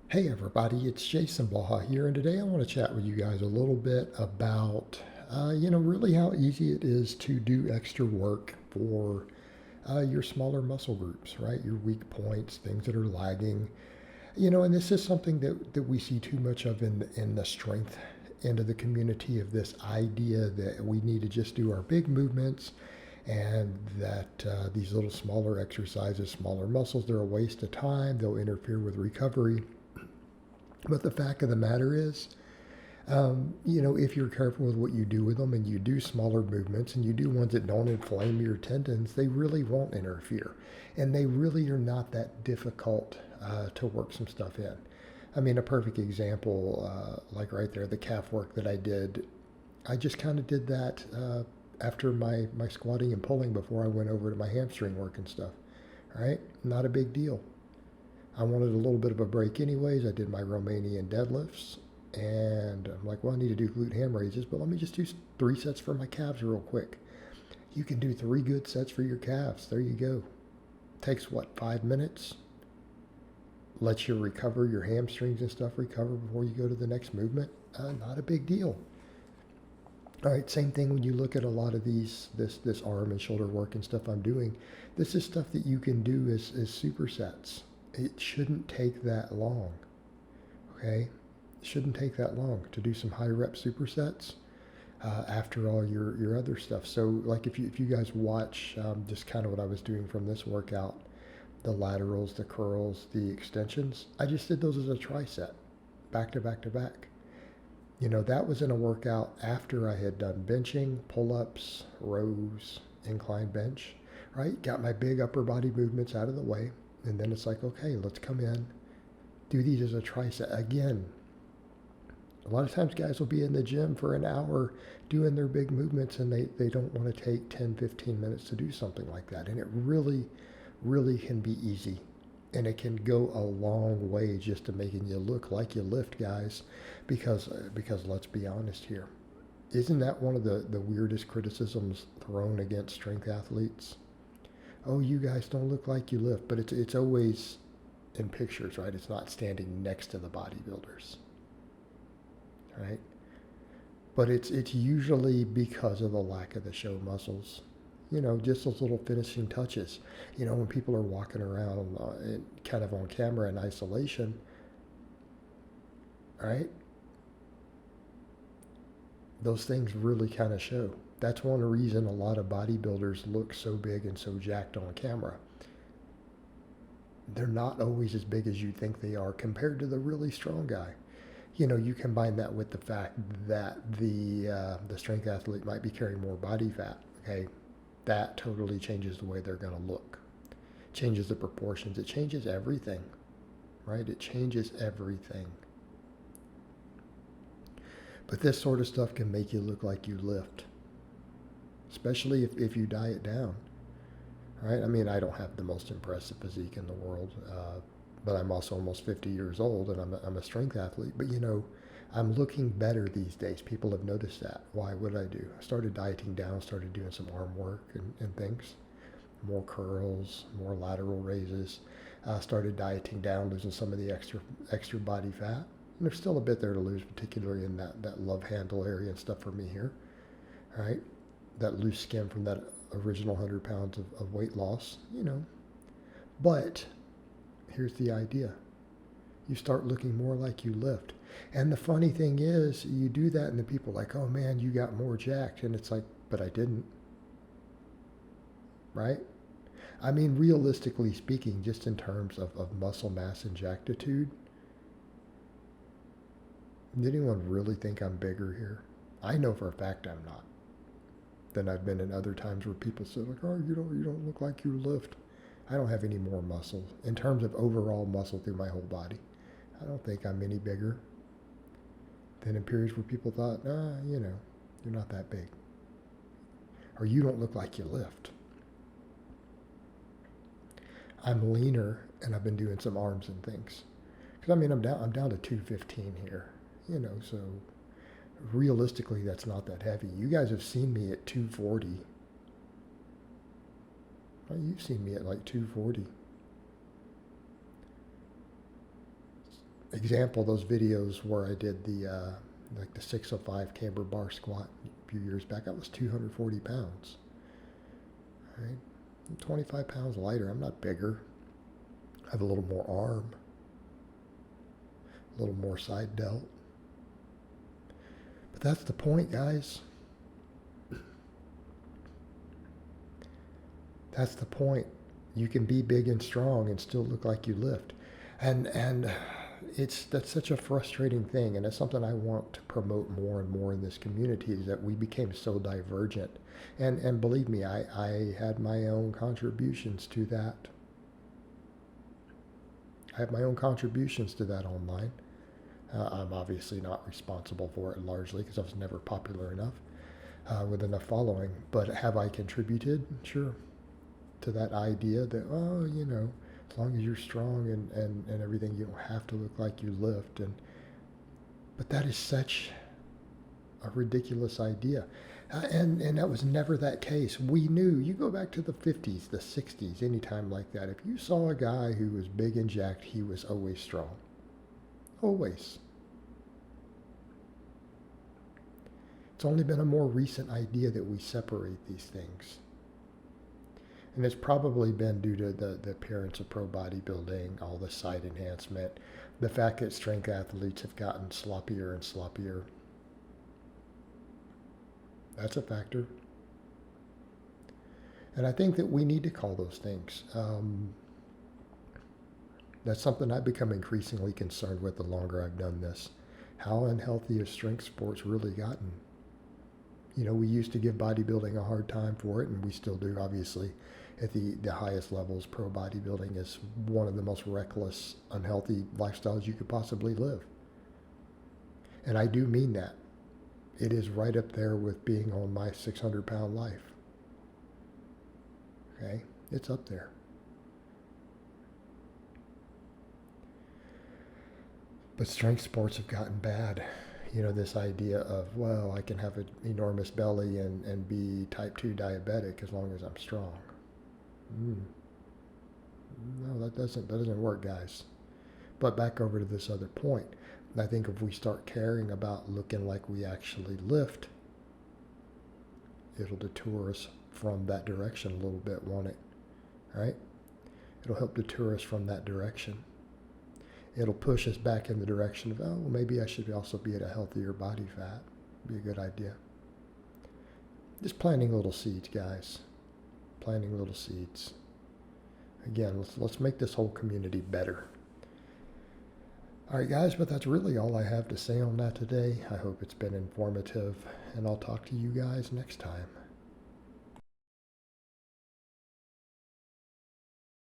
Hey everybody, it's Jason Blaha here, and today I want to chat with you guys a little bit about, really how easy it is to do extra work for your smaller muscle groups, right? Your weak points, things that are lagging, and this is something that we see too much of in the strength end of the community of this idea that we need to just do our big movements and that these little smaller exercises, smaller muscles, they're a waste of time, they'll interfere with recovery. But the fact of the matter is, if you're careful with what you do with them and you do smaller movements and you do ones that don't inflame your tendons, they really won't interfere. And they really are not that difficult to work some stuff in. I mean, a perfect example, like right there, the calf work that I did, I just kind of did that after my squatting and pulling before I went over to my hamstring work and stuff. All right? Not a big deal. I wanted a little bit of a break anyways. I did my Romanian deadlifts, and I'm like, well, I need to do glute ham raises, but let me just do 3 sets for my calves real quick. You can do 3 good sets for your calves. There you go. Takes what, 5 minutes? Lets you recover your hamstrings and stuff recover before you go to the next movement. Not a big deal. All right, same thing when you look at a lot of this arm and shoulder work and stuff I'm doing. This is stuff that you can do as supersets. It shouldn't take that long. Okay, it shouldn't take that long to do some high rep supersets after all your other stuff. So like if you guys watch just kind of what I was doing from this workout, the laterals, the curls, the extensions, I just did those as a tricep, back to back to back. That was in a workout after I had done benching, pull-ups, rows, incline bench, right? Got my big upper body movements out of the way. And then it's like, okay, let's come in, do these as a tricep. Again, a lot of times guys will be in the gym for an hour doing their big movements and they don't want to take 10, 15 minutes to do something like that. And it really, really can be easy. And it can go a long way just to making you look like you lift, guys. Because let's be honest here. Isn't that one of the weirdest criticisms thrown against strength athletes? Oh, you guys don't look like you lift, but it's always in pictures, right? It's not standing next to the bodybuilders, right? But it's usually because of the lack of the show muscles. Just those little finishing touches. When people are walking around kind of on camera in isolation, right? Those things really kind of show. That's one reason a lot of bodybuilders look so big and so jacked on camera. They're not always as big as you think they are compared to the really strong guy. You combine that with the fact that the strength athlete might be carrying more body fat. Okay, that totally changes the way they're going to look. Changes the proportions. It changes everything, right? It changes everything. But this sort of stuff can make you look like you lift, especially if you diet down. Right? I mean, I don't have the most impressive physique in the world, but I'm also almost 50 years old, and I'm a strength athlete. But I'm looking better these days. People have noticed that. Why? What did I do? I started dieting down, started doing some arm work and things, more curls, more lateral raises. Started dieting down, losing some of the extra body fat. And there's still a bit there to lose, particularly in that love handle area and stuff for me here. All right, that loose skin from that original 100 pounds of weight loss. But here's the idea. You start looking more like you lift. And the funny thing is, you do that and the people are like, oh man, you got more jacked. And it's like, but I didn't. Right? I mean, realistically speaking, just in terms of muscle mass and jactitude, did anyone really think I'm bigger here? I know for a fact I'm not. Than I've been in other times where people say like, oh, you don't look like you lift. I don't have any more muscle in terms of overall muscle through my whole body. I don't think I'm any bigger than in periods where people thought, you're not that big, or you don't look like you lift. I'm leaner, and I've been doing some arms and things. Because I mean, I'm down to 215 here. So realistically, that's not that heavy. You guys have seen me at 240. Well, you've seen me at like 240. example, those videos where I did the like the 605 camber bar squat a few years back, I was 240 pounds. Right? I'm 25 pounds lighter. I'm not bigger. I have a little more arm, a little more side delt. But that's the point, guys. That's the point. You can be big and strong and still look like you lift. And that's such a frustrating thing, and it's something I want to promote more and more in this community, is that we became so divergent. And believe me, I had my own contributions to that. I have my own contributions to that online. I'm obviously not responsible for it largely because I was never popular enough with enough following. But have I contributed? Sure. To that idea that, oh, as long as you're strong and everything, you don't have to look like you lift. But that is such a ridiculous idea. And that was never that case. We knew, you go back to the 50s, the 60s, anytime like that, if you saw a guy who was big and jacked, he was always strong. Always. It's only been a more recent idea that we separate these things. And it's probably been due to the appearance of pro bodybuilding, all the side enhancement, the fact that strength athletes have gotten sloppier and sloppier. That's a factor. And I think that we need to call those things. That's something I've become increasingly concerned with the longer I've done this. How unhealthy has strength sports really gotten? We used to give bodybuilding a hard time for it, and we still do, obviously. At the highest levels, pro bodybuilding is one of the most reckless, unhealthy lifestyles you could possibly live. And I do mean that. It is right up there with being on my 600-pound life. Okay? It's up there. But strength sports have gotten bad. This idea of, well, I can have an enormous belly and be type 2 diabetic as long as I'm strong. No, that doesn't work, guys. But back over to this other point. I think if we start caring about looking like we actually lift, it'll deter us from that direction a little bit, won't it? Right? It'll help deter us from that direction. It'll push us back in the direction of, oh, well, maybe I should also be at a healthier body fat. Be a good idea. Just planting little seeds, guys. Planting little seeds. Again, let's make this whole community better. All right, guys, but that's really all I have to say on that today. I hope it's been informative, and I'll talk to you guys next time.